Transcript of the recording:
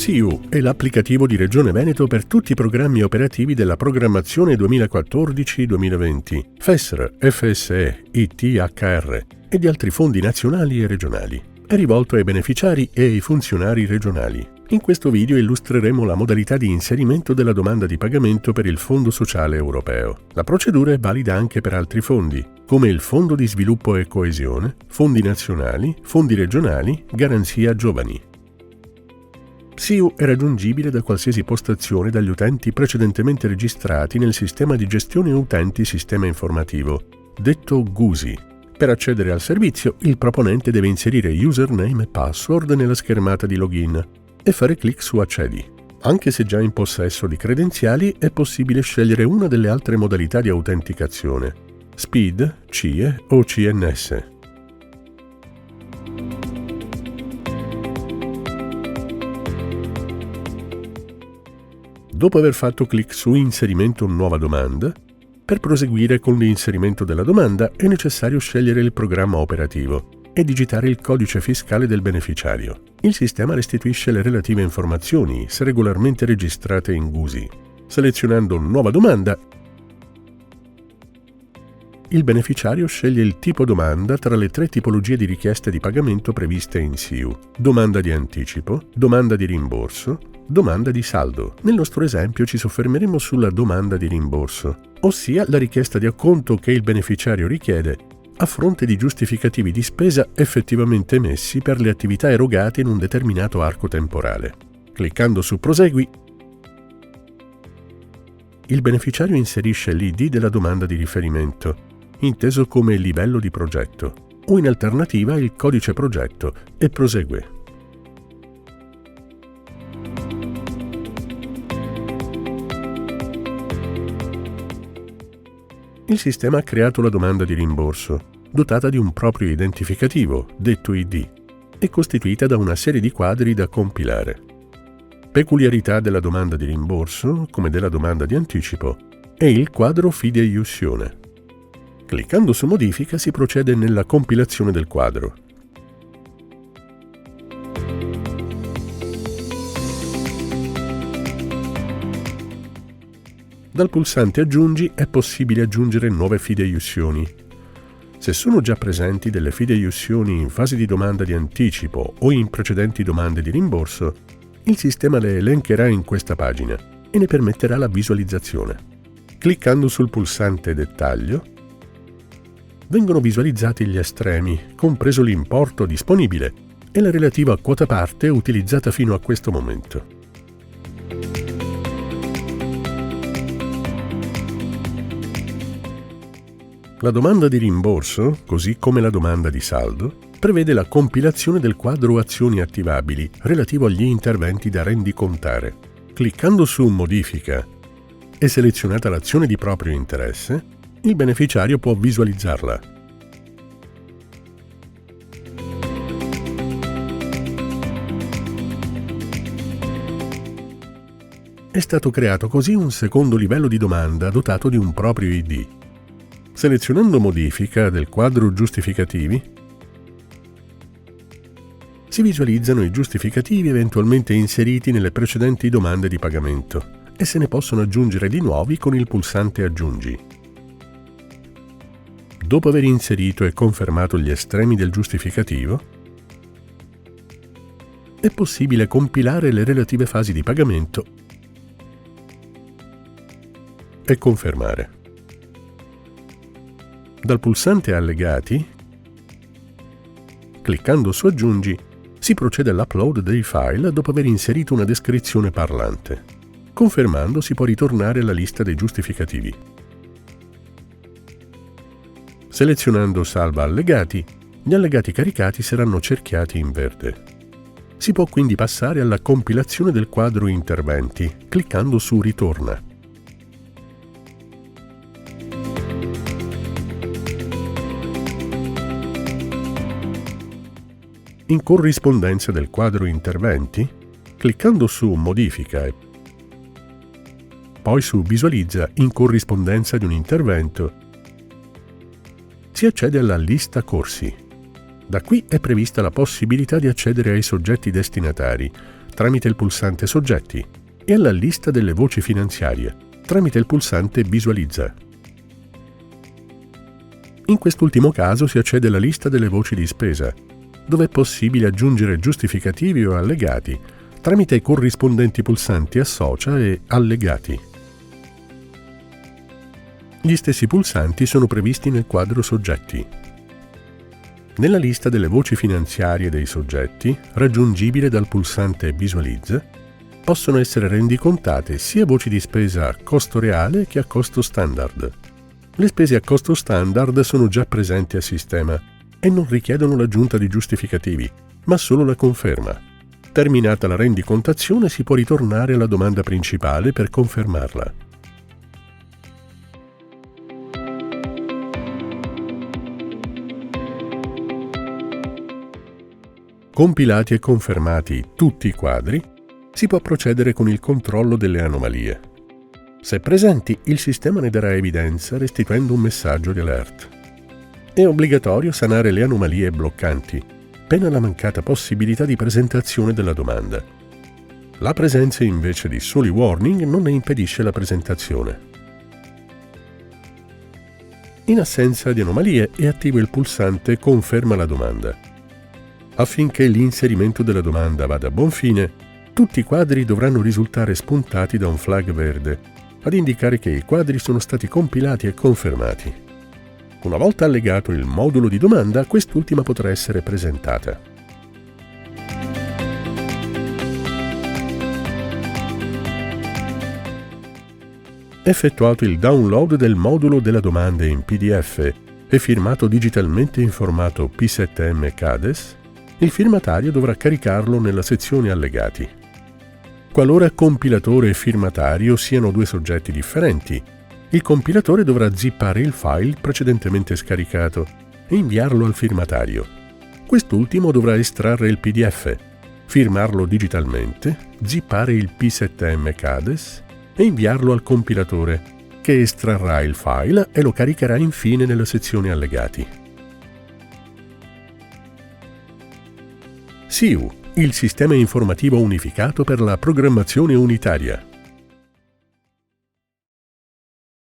SIU è l'applicativo di Regione Veneto per tutti i programmi operativi della programmazione 2014-2020, FESR, FSE, ITHR e di altri fondi nazionali e regionali. È rivolto ai beneficiari e ai funzionari regionali. In questo video illustreremo la modalità di inserimento della domanda di pagamento per il Fondo Sociale Europeo. La procedura è valida anche per altri fondi, come il Fondo di Sviluppo e Coesione, fondi nazionali, fondi regionali, Garanzia Giovani. SIU è raggiungibile da qualsiasi postazione dagli utenti precedentemente registrati nel sistema di gestione utenti sistema informativo, detto GUSI. Per accedere al servizio, il proponente deve inserire username e password nella schermata di login e fare clic su Accedi. Anche se già in possesso di credenziali, è possibile scegliere una delle altre modalità di autenticazione: SPID, CIE o CNS. Dopo aver fatto clic su Inserimento nuova domanda, per proseguire con l'inserimento della domanda è necessario scegliere il programma operativo e digitare il codice fiscale del beneficiario. Il sistema restituisce le relative informazioni, se regolarmente registrate in GUSI. Selezionando Nuova domanda, il beneficiario sceglie il tipo domanda tra le 3 tipologie di richieste di pagamento previste in SIU: domanda di anticipo, domanda di rimborso, domanda di saldo. Nel nostro esempio ci soffermeremo sulla domanda di rimborso, ossia la richiesta di acconto che il beneficiario richiede a fronte di giustificativi di spesa effettivamente emessi per le attività erogate in un determinato arco temporale. Cliccando su Prosegui, il beneficiario inserisce l'ID della domanda di riferimento, inteso come livello di progetto, o in alternativa il codice progetto, e prosegue. Il sistema ha creato la domanda di rimborso, dotata di un proprio identificativo, detto ID, e costituita da una serie di quadri da compilare. Peculiarità della domanda di rimborso, come della domanda di anticipo, è il quadro fideiussione. Cliccando su Modifica si procede nella compilazione del quadro. Dal pulsante Aggiungi è possibile aggiungere nuove fideiussioni. Se sono già presenti delle fideiussioni in fase di domanda di anticipo o in precedenti domande di rimborso, il sistema le elencherà in questa pagina e ne permetterà la visualizzazione. Cliccando sul pulsante Dettaglio, vengono visualizzati gli estremi, compreso l'importo disponibile e la relativa quota parte utilizzata fino a questo momento. La domanda di rimborso, così come la domanda di saldo, prevede la compilazione del quadro azioni attivabili relativo agli interventi da rendicontare. Cliccando su Modifica e selezionata l'azione di proprio interesse, il beneficiario può visualizzarla. È stato creato così un secondo livello di domanda dotato di un proprio ID. Selezionando Modifica del quadro Giustificativi, si visualizzano i giustificativi eventualmente inseriti nelle precedenti domande di pagamento e se ne possono aggiungere di nuovi con il pulsante Aggiungi. Dopo aver inserito e confermato gli estremi del giustificativo, è possibile compilare le relative fasi di pagamento e confermare. Dal pulsante Allegati, cliccando su Aggiungi, si procede all'upload dei file dopo aver inserito una descrizione parlante. Confermando si può ritornare alla lista dei giustificativi. Selezionando Salva allegati, gli allegati caricati saranno cerchiati in verde. Si può quindi passare alla compilazione del quadro interventi, cliccando su Ritorna. In corrispondenza del quadro interventi, cliccando su Modifica e poi su Visualizza in corrispondenza di un intervento, si accede alla lista corsi. Da qui è prevista la possibilità di accedere ai soggetti destinatari tramite il pulsante Soggetti e alla lista delle voci finanziarie tramite il pulsante Visualizza. In quest'ultimo caso si accede alla lista delle voci di spesa, dove è possibile aggiungere giustificativi o allegati tramite i corrispondenti pulsanti Associa e Allegati. Gli stessi pulsanti sono previsti nel quadro Soggetti. Nella lista delle voci finanziarie dei soggetti, raggiungibile dal pulsante Visualizza, possono essere rendicontate sia voci di spesa a costo reale che a costo standard. Le spese a costo standard sono già presenti al sistema e non richiedono l'aggiunta di giustificativi, ma solo la conferma. Terminata la rendicontazione si può ritornare alla domanda principale per confermarla. Compilati e confermati tutti i quadri, si può procedere con il controllo delle anomalie. Se presenti, il sistema ne darà evidenza restituendo un messaggio di alert. È obbligatorio sanare le anomalie bloccanti, pena la mancata possibilità di presentazione della domanda. La presenza invece di soli warning non ne impedisce la presentazione. In assenza di anomalie è attivo il pulsante Conferma la domanda. Affinché l'inserimento della domanda vada a buon fine, tutti i quadri dovranno risultare spuntati da un flag verde, ad indicare che i quadri sono stati compilati e confermati. Una volta allegato il modulo di domanda, quest'ultima potrà essere presentata. Effettuato il download del modulo della domanda in PDF e firmato digitalmente in formato P7M CADES, il firmatario dovrà caricarlo nella sezione Allegati. Qualora compilatore e firmatario siano due soggetti differenti, il compilatore dovrà zippare il file precedentemente scaricato e inviarlo al firmatario. Quest'ultimo dovrà estrarre il PDF, firmarlo digitalmente, zippare il P7M CADES e inviarlo al compilatore, che estrarrà il file e lo caricherà infine nella sezione Allegati. SIU, il sistema informativo unificato per la programmazione unitaria.